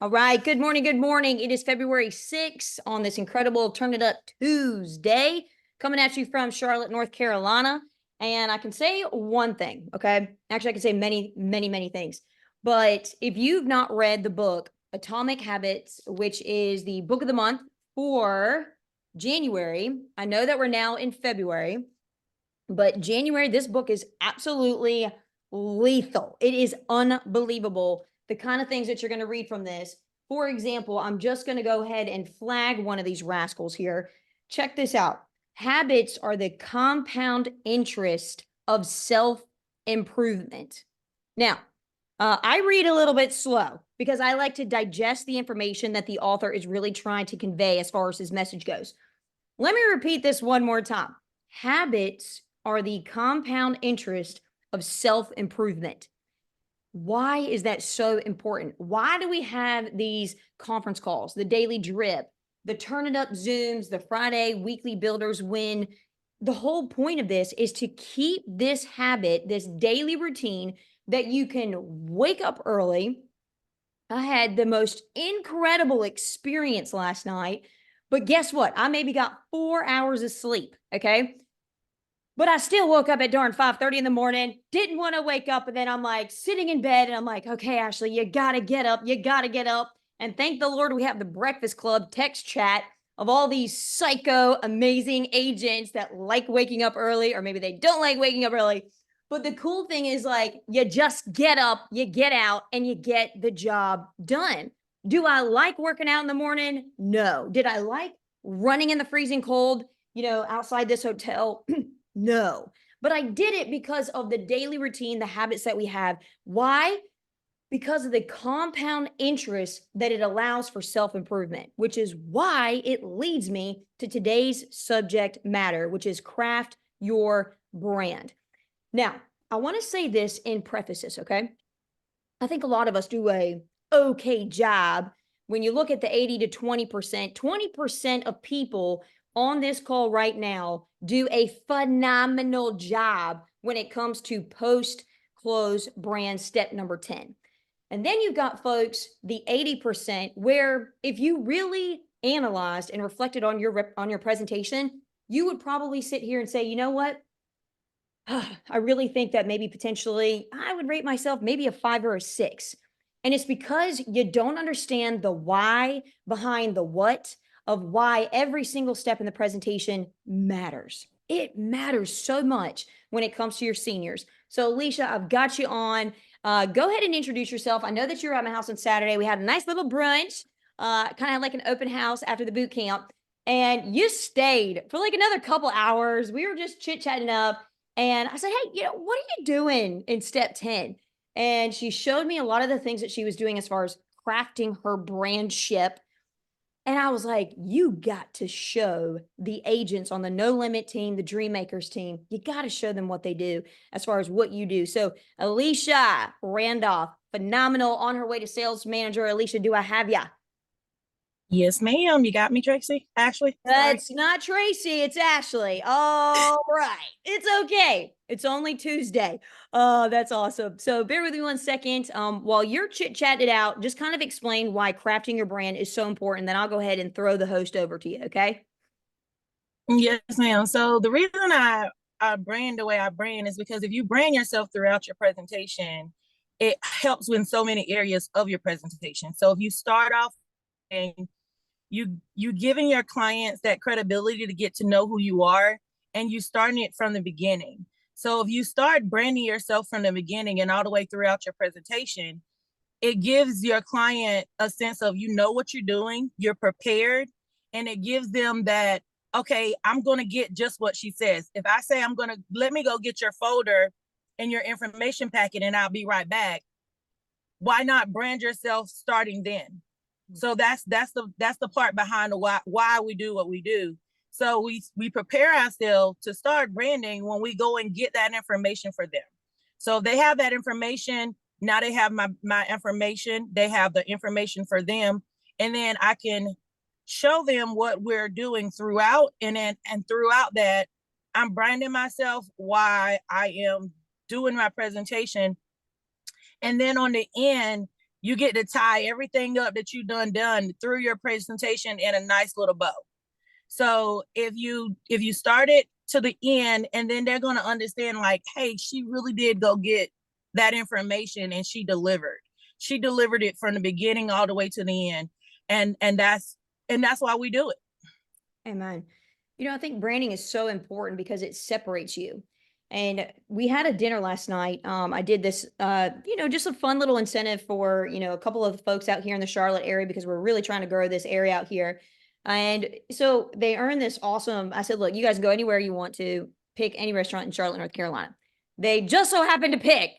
All right. Good morning. Good morning. It is February 6th on this incredible Turn It Up Tuesday, coming at you from Charlotte, North Carolina. And I can say one thing, okay? Actually, I can say many, many, many things. But if you've not read the book, Atomic Habits, which is the book of the month for January, I know that we're now in February, but January, this book is absolutely lethal. It is unbelievable the kind of things that you're going to read from this. For example, I'm just going to go ahead and flag one of these rascals here. Check this out. Habits are the compound interest of self-improvement. Now, I read a little bit slow because I like to digest the information that the author is really trying to convey as far as his message goes. Let me repeat this one more time. Habits are the compound interest of self-improvement. Why is that so important? Why do we have these conference calls, the daily drip, the Turn It Up Zooms, the Friday weekly builders win? The whole point of this is to keep this habit, this daily routine that you can wake up early. I had the most incredible experience last night, but guess what? I maybe got 4 hours of sleep, okay? But I still woke up at darn 5:30 in the morning, didn't want to wake up. And then I'm like sitting in bed and I'm like, okay, Ashley, you got to get up. You got to get up. And thank the Lord we have the Breakfast Club text chat of all these psycho, amazing agents that like waking up early, or maybe they don't like waking up early. But the cool thing is, like, you just get up, you get out, and you get the job done. Do I like working out in the morning? No. Did I like running in the freezing cold, outside this hotel? No, but I did it because of the daily routine, the habits that we have. Why? Because of the compound interest that it allows for self-improvement, which is why it leads me to today's subject matter, which is craft your brand. Now, I want to say this in prefaces, okay? I think a lot of us do a okay job. When you look at the 80 to 20% of people on this call right now do a phenomenal job when it comes to post-close brand step number 10. And then you've got folks, the 80%, where if you really analyzed and reflected on your presentation, you would probably sit here and say, you know what? I really think that maybe potentially I would rate myself maybe a 5 or a 6. And it's because you don't understand the why behind the what of why every single step in the presentation matters. It matters so much when it comes to your seniors. So, Alicia, I've got you on. Go ahead and introduce yourself. I know that you were at my house on Saturday. We had a nice little brunch, kind of like an open house after the boot camp. And you stayed for like another couple hours. We were just chit-chatting up. And I said, hey, what are you doing in step 10? And she showed me a lot of the things that she was doing as far as crafting her brand ship. And I was like, you got to show the agents on the No Limit team, the Dream Makers team, you got to show them what they do as far as what you do. So Alicia Randolph, phenomenal, on her way to sales manager. Alicia, do I have ya? Yes, ma'am. You got me, Tracy. Ashley. Sorry. That's not Tracy, it's Ashley. All right. It's okay. It's only Tuesday. Oh, that's awesome. So bear with me 1 second. While you're chit-chatting it out, just kind of explain why crafting your brand is so important. Then I'll go ahead and throw the host over to you, okay? Yes, ma'am. So the reason I brand the way I brand is because if you brand yourself throughout your presentation, it helps in so many areas of your presentation. So if you start off and you giving your clients that credibility to get to know who you are, and you starting it from the beginning. So if you start branding yourself from the beginning and all the way throughout your presentation, it gives your client a sense of what you're doing, you're prepared, and it gives them that, okay, I'm going to get just what she says. If I say I'm going to, let me go get your folder and your information packet and I'll be right back, why not brand yourself starting then? So that's the part behind the why we do what we do. So we prepare ourselves to start branding when we go and get that information for them. So they have that information. Now they have my information. They have the information for them, and then I can show them what we're doing throughout. And throughout that, I'm branding myself why I am doing my presentation. And then on the end, You get to tie everything up that you've done through your presentation in a nice little bow. So if you start it to the end, and then they're going to understand like, hey, she really did go get that information and she delivered. She delivered it from the beginning all the way to the end. And that's why we do it. Amen. You know, I think branding is so important because it separates you. And we had a dinner last night. I did this, just a fun little incentive for, a couple of folks out here in the Charlotte area because we're really trying to grow this area out here. And so they earned this awesome. I said, look, you guys go anywhere you want to, pick any restaurant in Charlotte, North Carolina. They just so happened to pick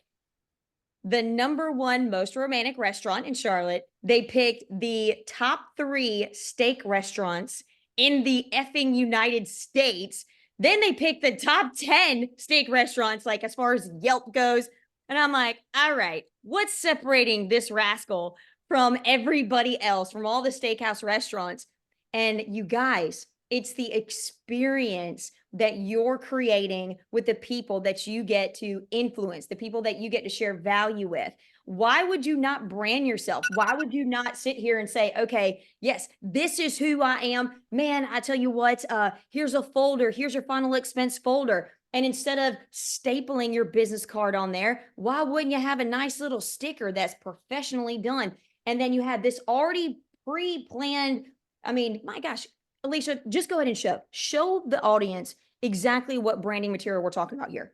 the number one most romantic restaurant in Charlotte. They picked the top 3 steak restaurants in the effing United States. Then they picked the top 10 steak restaurants, like as far as Yelp goes. And I'm like, all right, what's separating this rascal from everybody else, from all the steakhouse restaurants? And you guys, it's the experience that you're creating with the people that you get to influence, the people that you get to share value with. Why would you not brand yourself? Why would you not sit here and say, okay, yes, this is who I am. Man, I tell you what, here's a folder. Here's your final expense folder. And instead of stapling your business card on there, why wouldn't you have a nice little sticker that's professionally done? And then you have this already pre-planned. I mean, my gosh, Alicia, just go ahead and show the audience exactly what branding material we're talking about here.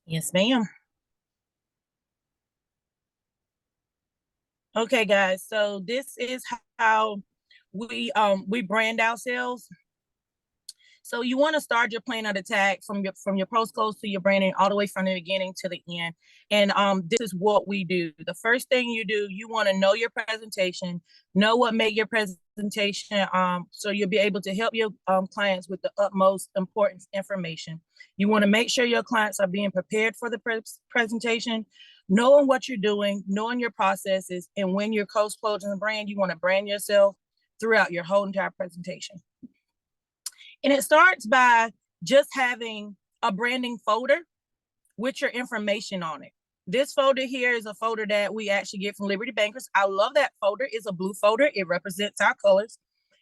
Yes, ma'am. Okay, guys. So this is how we brand ourselves. So you want to start your plan of attack from your postcodes to your branding, all the way from the beginning to the end. And this is what we do. The first thing you do, you want to know your presentation, know what made your presentation, so you'll be able to help your clients with the utmost important information. You want to make sure your clients are being prepared for the presentation, knowing what you're doing, knowing your processes, and when you're closing the brand, you want to brand yourself throughout your whole entire presentation. And it starts by just having a branding folder with your information on it. This folder here is a folder that we actually get from Liberty Bankers. I love that folder. It's a blue folder. It represents our colors.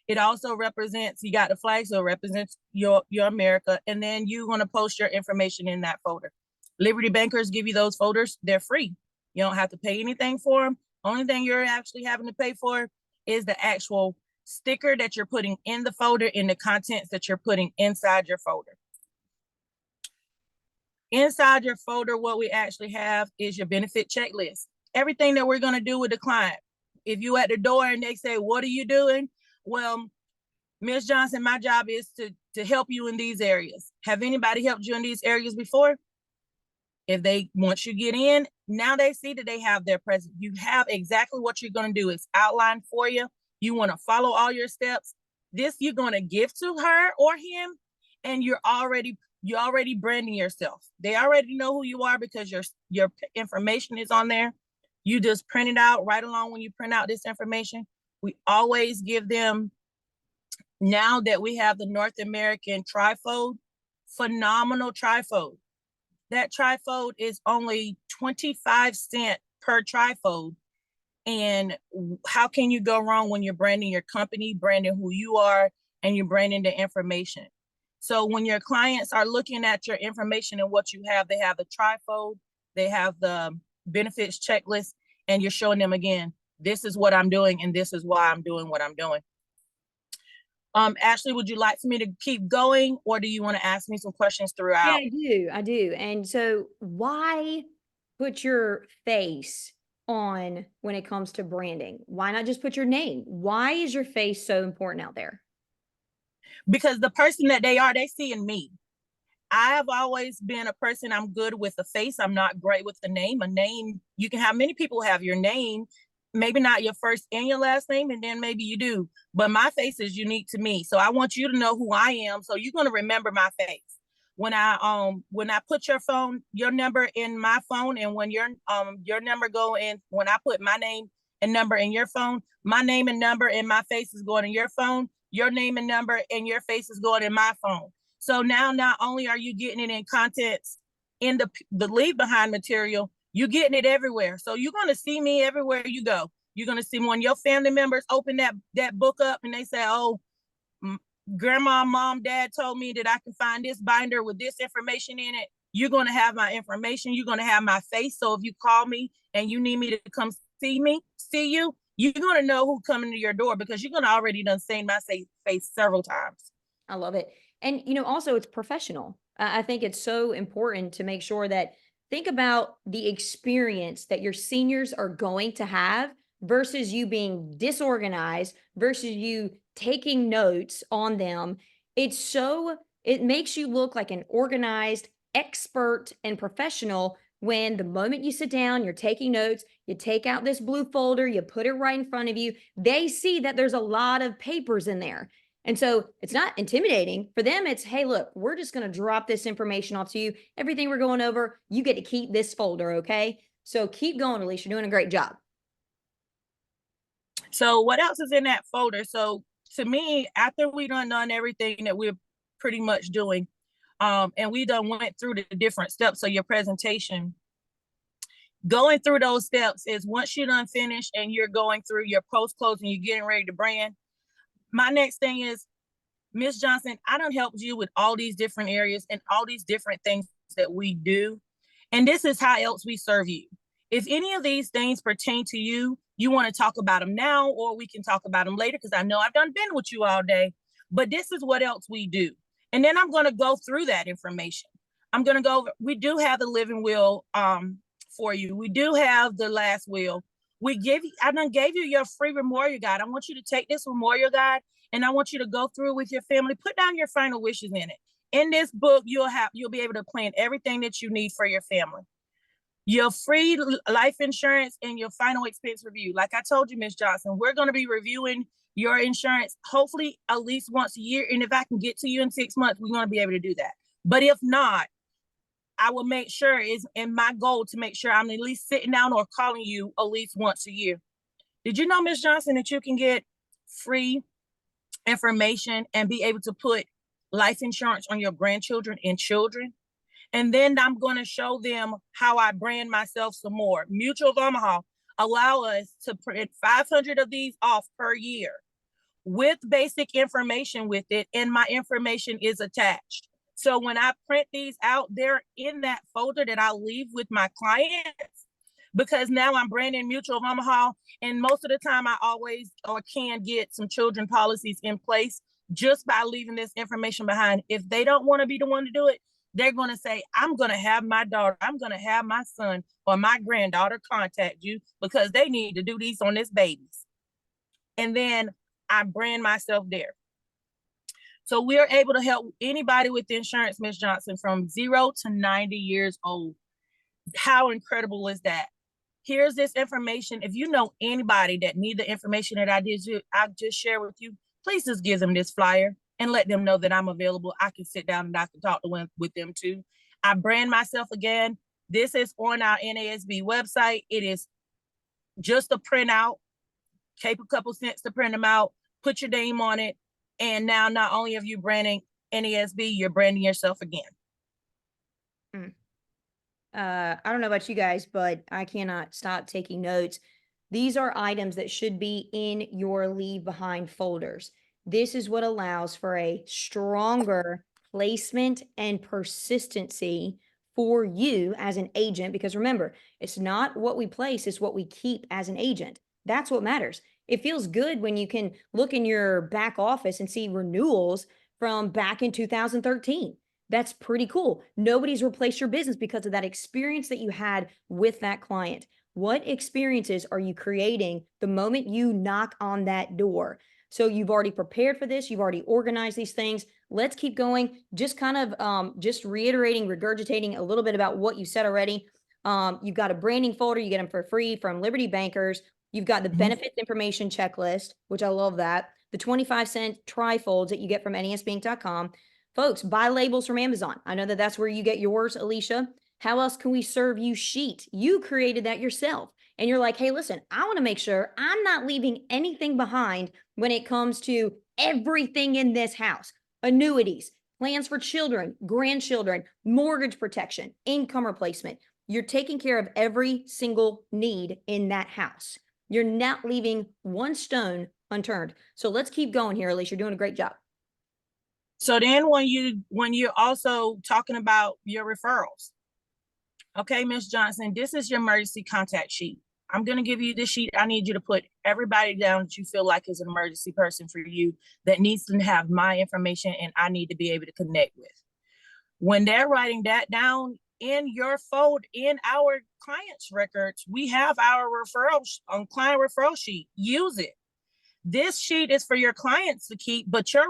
It also represents, you got the flag, so it represents your America. And then you're going to post your information in that folder. Liberty Bankers give you those folders. They're free. You don't have to pay anything for them. Only thing you're actually having to pay for is the actual sticker that you're putting in the folder and the contents that you're putting inside your folder. Inside your folder, what we actually have is your benefit checklist. Everything that we're going to do with the client. If you at the door and they say, what are you doing? Well, Ms. Johnson, my job is to help you in these areas. Have anybody helped you in these areas before? If they, once you get in, now they see that they have their present. You have exactly what you're going to do. It's outlined for you. You want to follow all your steps. This you're going to give to her or him, and you're already branding yourself. They already know who you are because your information is on there. You just print it out right along when you print out this information. We always give them, now that we have the North American trifold, phenomenal trifold. That trifold is only 25 cents per trifold. And how can you go wrong when you're branding your company, branding who you are, and you're branding the information? So when your clients are looking at your information and what you have, they have the trifold, they have the benefits checklist, and you're showing them again, this is what I'm doing, and this is why I'm doing what I'm doing. Ashley, would you like for me to keep going, or do you want to ask me some questions throughout? Yeah, I do. And so why put your face on when it comes to branding? Why not just put your name? Why is your face so important out there? Because the person that they are, they see in me. I have always been a person, I'm good with the face. I'm not great with the name. A name, you can have many people have your name, maybe not your first and your last name, and then maybe you do. But my face is unique to me. So I want you to know who I am. So you're going to remember my face. When I put your number in my phone, and when your number go in, when I put my name and number in your phone, my name and number and my face is going in your phone, your name and number and your face is going in my phone. So now not only are you getting it in contents in the leave behind material, You're getting it everywhere. So you're going to see me everywhere you go. You're going to see when your family members open that book up and they say, oh, grandma, mom, dad told me that I can find this binder with this information in it. You're going to have my information. You're going to have my face. So if you call me and you need me to come see you, you're going to know who coming to your door because you're going to already done seen my face several times. I love it. And, also it's professional. I think it's so important to make sure that think about the experience that your seniors are going to have versus you being disorganized versus you taking notes on them. It makes you look like an organized expert and professional when the moment you sit down, you're taking notes, you take out this blue folder, you put it right in front of you, they see that there's a lot of papers in there. And so it's not intimidating for them. It's, hey, look, we're just going to drop this information off to you. Everything we're going over, you get to keep this folder. Okay. So keep going, Alicia. You're doing a great job. So what else is in that folder? So to me, after we done everything that we're pretty much doing, and we done went through the different steps of your presentation, going through those steps is once you're done finished and you're going through your post-closing, you're getting ready to brand. My next thing is, Ms. Johnson, I done helped you with all these different areas and all these different things that we do. And this is how else we serve you. If any of these things pertain to you, you want to talk about them now, or we can talk about them later, because I know I've done been with you all day, but this is what else we do. And then I'm going to go through that information. I'm going to go over, we do have the living will for you. We do have the last will. I done gave you your free memorial guide. I want you to take this memorial guide and I want you to go through with your family, put down your final wishes in it. In this book, you'll be able to plan everything that you need for your family. Your free life insurance and your final expense review. Like I told you, Ms. Johnson, we're going to be reviewing your insurance, hopefully at least once a year. And if I can get to you in 6 months, we're going to be able to do that. But if not, I will make sure it's in my goal to make sure I'm at least sitting down or calling you at least once a year. Did you know, Ms. Johnson, that you can get free information and be able to put life insurance on your grandchildren and children? And then I'm going to show them how I brand myself some more. Mutual of Omaha allow us to print 500 of these off per year with basic information with it, and my information is attached. So when I print these out, they're in that folder that I leave with my clients, because now I'm branding Mutual of Omaha. And most of the time I always or can get some children policies in place just by leaving this information behind. If they don't want to be the one to do it, they're going to say, I'm going to have my daughter, I'm going to have my son or my granddaughter contact you because they need to do these on this babies. And then I brand myself there. So we're able to help anybody with insurance, Ms. Johnson, from 0 to 90 years old. How incredible is that? Here's this information. If you know anybody that need the information that I just share with you, please just give them this flyer and let them know that I'm available. I can sit down and I can talk with them too. I brand myself again. This is on our NASB website. It is just a printout. Take a couple cents to print them out. Put your name on it. And now not only are you branding NASB, you're branding yourself again. I don't know about you guys, but I cannot stop taking notes. These are items that should be in your leave behind folders. This is what allows for a stronger placement and persistency for you as an agent. Because remember, it's not what we place, it's what we keep as an agent. That's what matters. It feels good when you can look in your back office and see renewals from back in 2013. That's pretty cool. Nobody's replaced your business because of that experience that you had with that client. What experiences are you creating the moment you knock on that door? So you've already prepared for this. You've already organized these things. Let's keep going. Just kind of just reiterating, regurgitating a little bit about what you said already. You've got a branding folder. You get them for free from Liberty Bankers. You've got the benefits information checklist, which I love that. The 25-cent trifolds that you get from nesbank.com. Folks, buy labels from Amazon. I know that that's where you get yours, Alicia. How else can we serve you sheet? You created that yourself. And you're like, hey, listen, I want to make sure I'm not leaving anything behind when it comes to everything in this house. Annuities, plans for children, grandchildren, mortgage protection, income replacement. you're taking care of every single need in that house. You're not leaving one stone unturned. So let's keep going here, Elise. You're doing a great job. So then when you're also talking about your referrals, okay, Miss Johnson, this is your emergency contact sheet. I'm going to give you this sheet. I need you to put everybody down that you feel like is an emergency person for you that needs to have my information and I need to be able to connect with. When they're writing that down in your fold, in our clients' records, we have our client referral sheet. Use it. This sheet is for your clients to keep, but your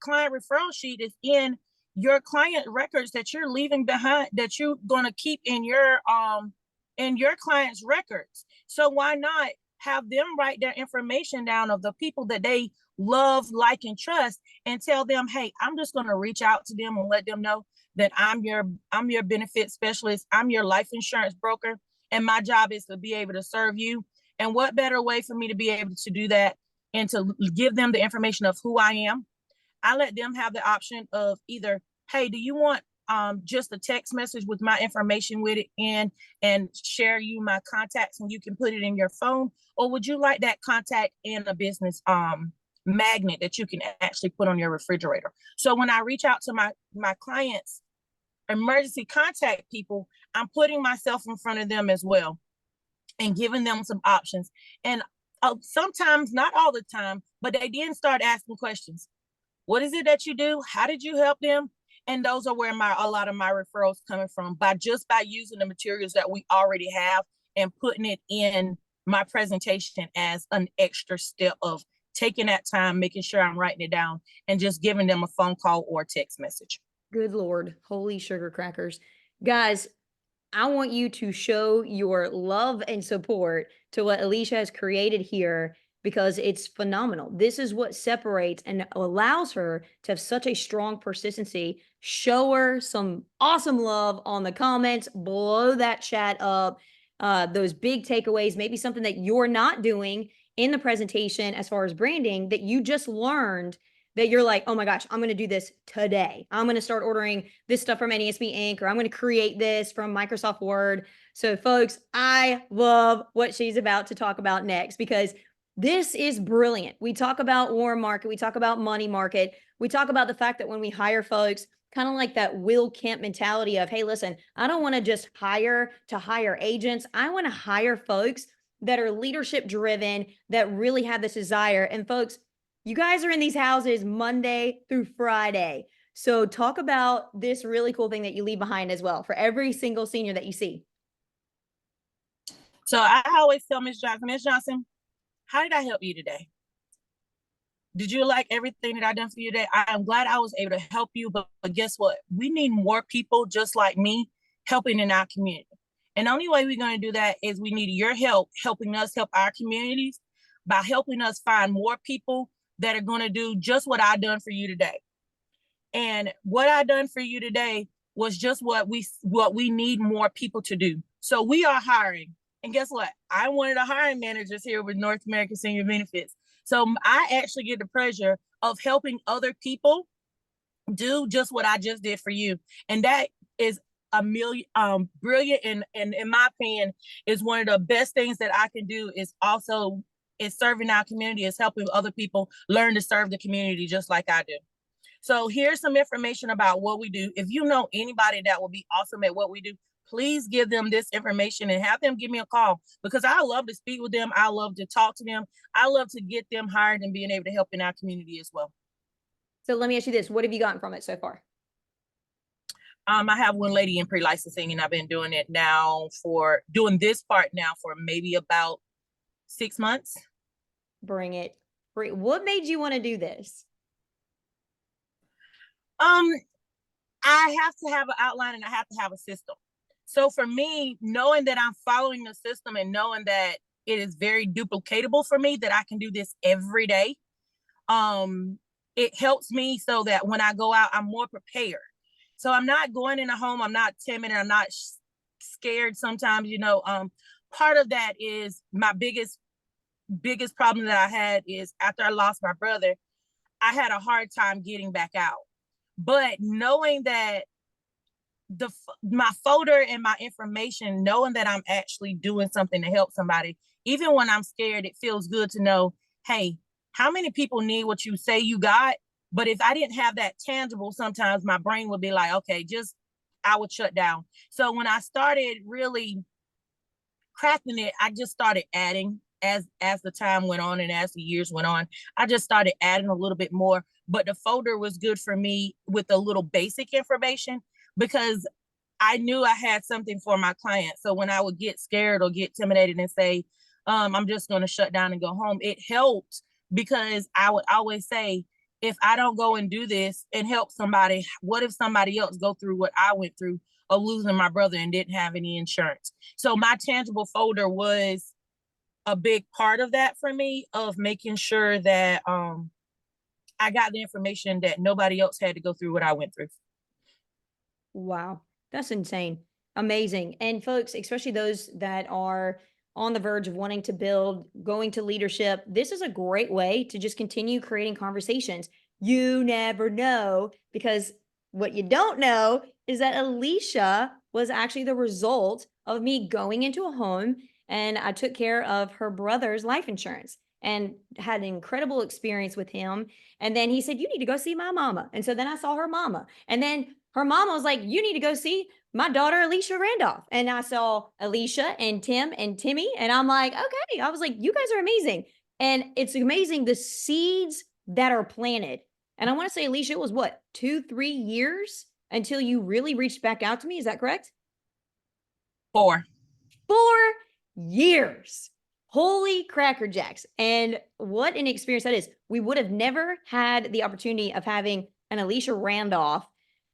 client referral sheet is in your client records that you're leaving behind, that you're going to keep in your client's records. So why not have them write their information down of the people that they love, like, and trust, and tell them, hey, I'm just going to reach out to them and let them know that I'm your benefit specialist. I'm your life insurance broker. And my job is to be able to serve you. And what better way for me to be able to do that and to give them the information of who I am? I let them have the option of either, hey, do you want just a text message with my information with it in and share you my contacts and you can put it in your phone? Or would you like that contact in a business magnet that you can actually put on your refrigerator? So when I reach out to my clients, emergency contact people, I'm putting myself in front of them as well and giving them some options. And sometimes, not all the time, but they then start asking questions. What is it that you do? How did you help them? And those are where a lot of my referrals coming from, by using the materials that we already have and putting it in my presentation as an extra step of taking that time, making sure I'm writing it down and just giving them a phone call or a text message. Good Lord. Holy sugar crackers. Guys, I want you to show your love and support to what Alicia has created here because it's phenomenal. This is what separates and allows her to have such a strong persistency. Show her some awesome love on the comments. Blow that chat up. Those big takeaways, maybe something that you're not doing in the presentation as far as branding that you just learned that you're like, oh my gosh, I'm going to do this today. I'm going to start ordering this stuff from NESB Inc. or I'm going to create this from Microsoft Word. So folks, I love what she's about to talk about next because this is brilliant. We talk about warm market. We talk about money market. We talk about the fact that when we hire folks, kind of like that Will Kemp mentality of, hey, listen, I don't want to just hire to hire agents. I want to hire folks that are leadership driven, that really have this desire. And folks, you guys are in these houses Monday through Friday. So talk about this really cool thing that you leave behind as well for every single senior that you see. So I always tell Miss Johnson, how did I help you today? Did you like everything that I done for you today? I'm glad I was able to help you, but guess what? We need more people just like me helping in our community. And the only way we're going to do that is we need your help, helping us help our communities by helping us find more people that are going to do just what I done for you today. And what I done for you today was just what we need more people to do. So we are hiring. And guess what? I'm one of the hiring managers here with North American Senior Benefits. So I actually get the pleasure of helping other people do just what I just did for you. And that is brilliant. And in my opinion, is one of the best things that I can do is serving our community, is helping other people learn to serve the community just like I do. So here's some information about what we do. If you know anybody that will be awesome at what we do, please give them this information and have them give me a call because I love to speak with them. I love to talk to them. I love to get them hired and being able to help in our community as well. So let me ask you this. What have you gotten from it so far? I have one lady in pre-licensing and I've been doing this part now for maybe about 6 months. Bring it. What made you want to do this? I have to have an outline and I have to have a system. So for me, knowing that I'm following the system and knowing that it is very duplicatable for me, that I can do this every day, it helps me so that when I go out, I'm more prepared. So I'm not going in a home, I'm not timid, I'm not scared sometimes, part of that is my biggest problem that I had is after I lost my brother, I had a hard time getting back out. But knowing that my folder and my information, knowing that I'm actually doing something to help somebody, even when I'm scared, it feels good to know, hey, how many people need what you say you got? But if I didn't have that tangible, sometimes my brain would be like, okay, I would shut down. So when I started really crafting it, I just started adding as the time went on and as the years went on. I just started adding a little bit more. But the folder was good for me with a little basic information because I knew I had something for my client. So when I would get scared or get intimidated and say, I'm just going to shut down and go home, it helped because I would always say, if I don't go and do this and help somebody, what if somebody else go through what I went through of losing my brother and didn't have any insurance? So my tangible folder was a big part of that for me, of making sure that I got the information that nobody else had to go through what I went through. Wow, that's insane. Amazing. And folks, especially those that are on the verge of wanting to build, going to leadership, this is a great way to just continue creating conversations. You never know, because what you don't know is that Alicia was actually the result of me going into a home, and I took care of her brother's life insurance and had an incredible experience with him. And then he said, "You need to go see my mama." And so then I saw her mama. And then her mama was like, "You need to go see my daughter, Alicia Randolph." And I saw Alicia and Tim and Timmy. And I'm like, okay. I was like, you guys are amazing. And it's amazing the seeds that are planted. And I want to say, Alicia, it was what, 2, 3 years until you really reached back out to me. Is that correct? 4. 4 years. Holy cracker jacks. And what an experience that is. We would have never had the opportunity of having an Alicia Randolph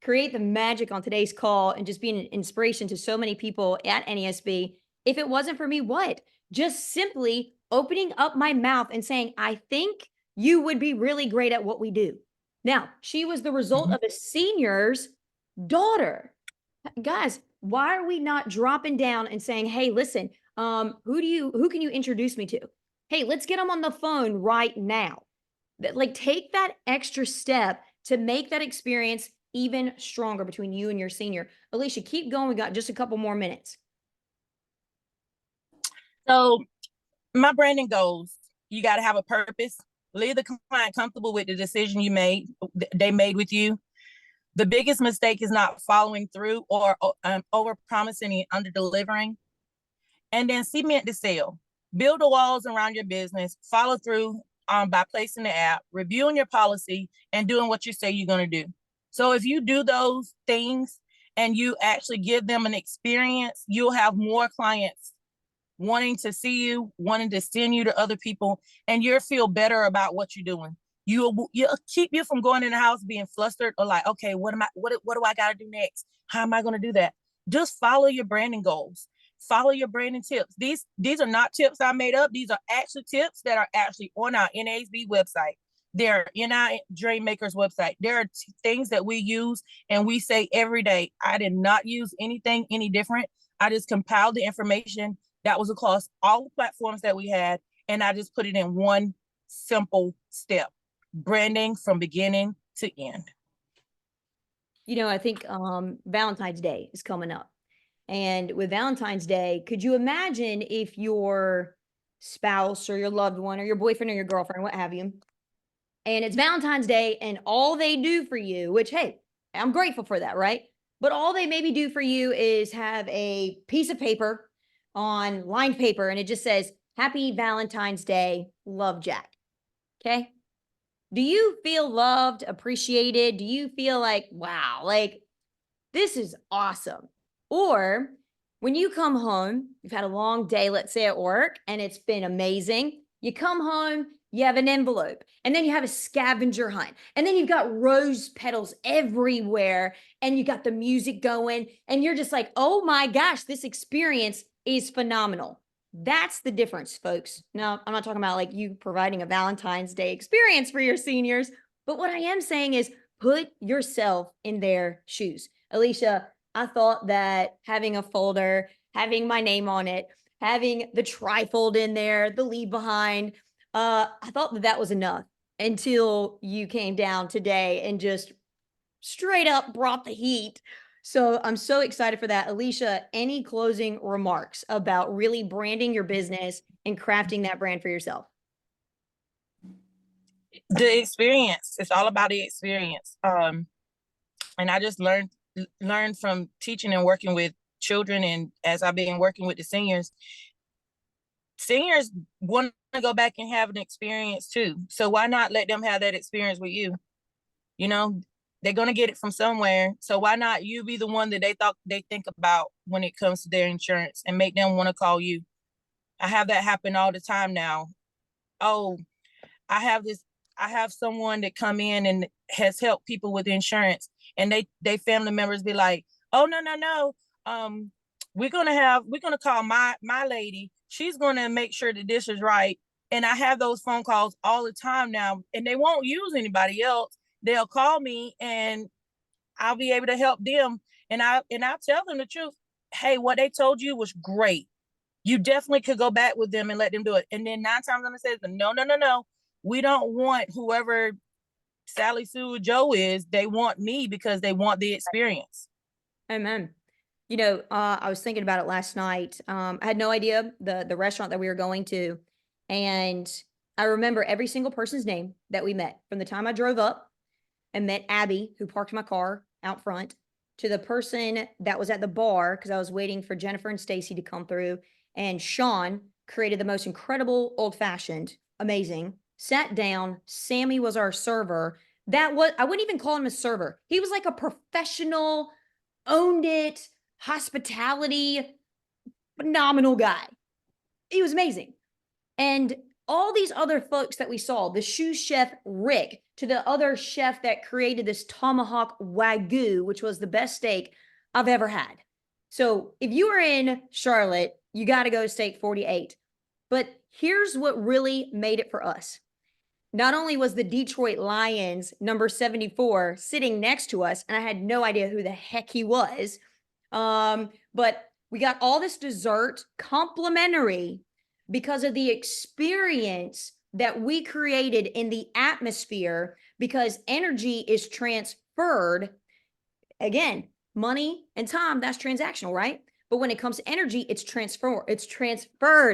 create the magic on today's call and just be an inspiration to so many people at NESB if it wasn't for me. What? Just simply opening up my mouth and saying, "I think you would be really great at what we do." Now, she was the result of a senior's daughter. Guys, why are we not dropping down and saying, "Hey, listen, who can you introduce me to? Hey, let's get them on the phone right now." Like, take that extra step to make that experience even stronger between you and your senior. Alicia, keep going. We got just a couple more minutes. So my branding goals, you got to have a purpose. Leave the client comfortable with the decision they made with you. The biggest mistake is not following through or over promising and under delivering. And then cement the sale. Build the walls around your business. Follow through by placing the app, reviewing your policy, and doing what you say you're going to do. So if you do those things and you actually give them an experience, you'll have more clients wanting to see you, wanting to send you to other people, and you'll feel better about what you're doing. You'll keep you from going in the house being flustered or like, okay, what do I got to do next? How am I going to do that? Just follow your branding goals. Follow your branding tips. These are not tips I made up. These are actually tips that are actually on our NASB website. They're in our Dream Makers website. There are things that we use and we say every day. I did not use anything any different. I just compiled the information that was across all the platforms that we had, and I just put it in one simple step: branding from beginning to end. I think Valentine's Day is coming up. And with Valentine's Day, could you imagine if your spouse or your loved one or your boyfriend or your girlfriend, what have you, and it's Valentine's Day and all they do for you, which, hey, I'm grateful for that, right? But all they maybe do for you is have a piece of paper on lined paper and it just says, "Happy Valentine's Day, love, Jack." Okay. Do you feel loved, appreciated? Do you feel like, wow, like this is awesome? Or when you come home, you've had a long day, let's say at work, and it's been amazing. You come home, you have an envelope, and then you have a scavenger hunt, and then you've got rose petals everywhere, and you got the music going, and you're just like, oh my gosh, this experience is phenomenal. That's the difference, folks. Now, I'm not talking about like you providing a Valentine's Day experience for your seniors, but what I am saying is put yourself in their shoes. Alicia, I thought that having a folder, having my name on it, having the trifold in there, the leave behind, I thought that was enough until you came down today and just straight up brought the heat. So I'm so excited for that. Alicia, any closing remarks about really branding your business and crafting that brand for yourself? The experience. It's all about the experience. And I just learned from teaching and working with children, and as I've been working with the seniors want to go back and have an experience too. So why not let them have that experience with you? You know, they're going to get it from somewhere. So why not you be the one that they think about when it comes to their insurance, and make them want to call you? I have that happen all the time now. Oh, I have this, I have someone that come in and has helped people with insurance, and they family members be like, oh, no. We're gonna call my lady. She's gonna make sure that this is right. And I have those phone calls all the time now, and they won't use anybody else. They'll call me and I'll be able to help them. And I'll tell them the truth. Hey, what they told you was great. You definitely could go back with them and let them do it. And then 9 times I'm gonna say, no. We don't want whoever Sally Sue Joe is. They want me because they want the experience. Amen. You know, I was thinking about it last night. I had no idea the restaurant that we were going to, and I remember every single person's name that we met from the time I drove up and met Abby, who parked my car out front, to the person that was at the bar because I was waiting for Jennifer and Stacy to come through. And Sean created the most incredible old fashioned, amazing. Sat down. Sammy was our server. That was, I wouldn't even call him a server. He was like a professional, owned it, hospitality, phenomenal guy. He was amazing. And all these other folks that we saw, the shoe chef Rick, to the other chef that created this tomahawk wagyu, which was the best steak I've ever had. So if you are in Charlotte, you got to go to Steak 48. But here's what really made it for us. Not only was the Detroit Lions number 74 sitting next to us, and I had no idea who the heck he was, but we got all this dessert complimentary because of the experience that we created in the atmosphere, because energy is transferred. Again, money and time, that's transactional, right? But when it comes to energy, it's transferred,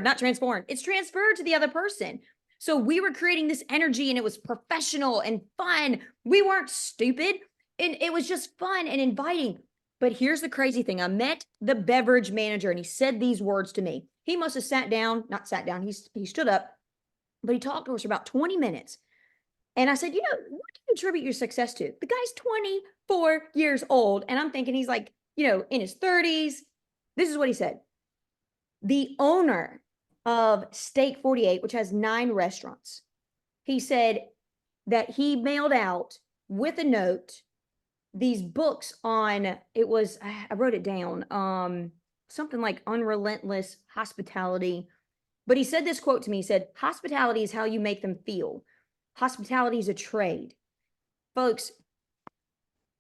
not transformed. It's transferred to the other person. So we were creating this energy and it was professional and fun. We weren't stupid. And it was just fun and inviting. But here's the crazy thing. I met the beverage manager and he said these words to me. He must have not sat down. He stood up, but he talked to us for about 20 minutes. And I said, what do you attribute your success to? The guy's 24 years old. And I'm thinking he's like, in his 30s. This is what he said. The owner of Steak 48, which has 9 restaurants, he said that he mailed out with a note these books on, I wrote it down, something like Unrelentless Hospitality. But he said this quote to me. He said, hospitality is how you make them feel. Hospitality is a trade. Folks,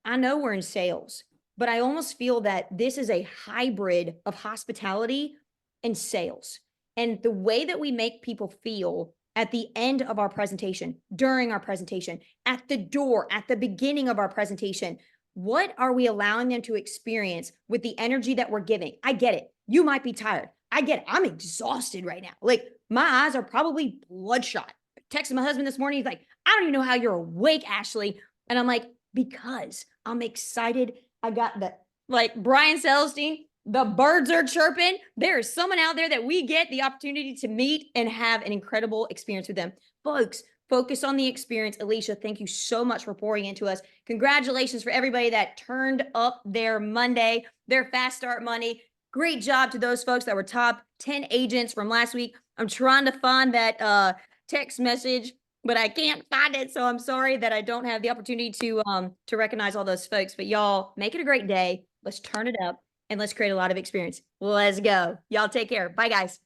I know we're in sales, but I almost feel that this is a hybrid of hospitality and sales. And the way that we make people feel at the end of our presentation, during our presentation, at the door, at the beginning of our presentation, what are we allowing them to experience with the energy that we're giving? I get it. You might be tired. I get it. I'm exhausted right now. Like my eyes are probably bloodshot. I texted my husband this morning. He's like, I don't even know how you're awake, Ashley. And I'm like, because I'm excited. I got like Brian Celestine, the birds are chirping. There is someone out there that we get the opportunity to meet and have an incredible experience with them. Folks, focus on the experience. Alicia, thank you so much for pouring into us. Congratulations for everybody that turned up their Monday, their fast start Monday. Great job to those folks that were top 10 agents from last week. I'm trying to find that text message, but I can't find it. So I'm sorry that I don't have the opportunity to recognize all those folks. But y'all, make it a great day. Let's turn it up and let's create a lot of experience. Let's go. Y'all take care. Bye, guys.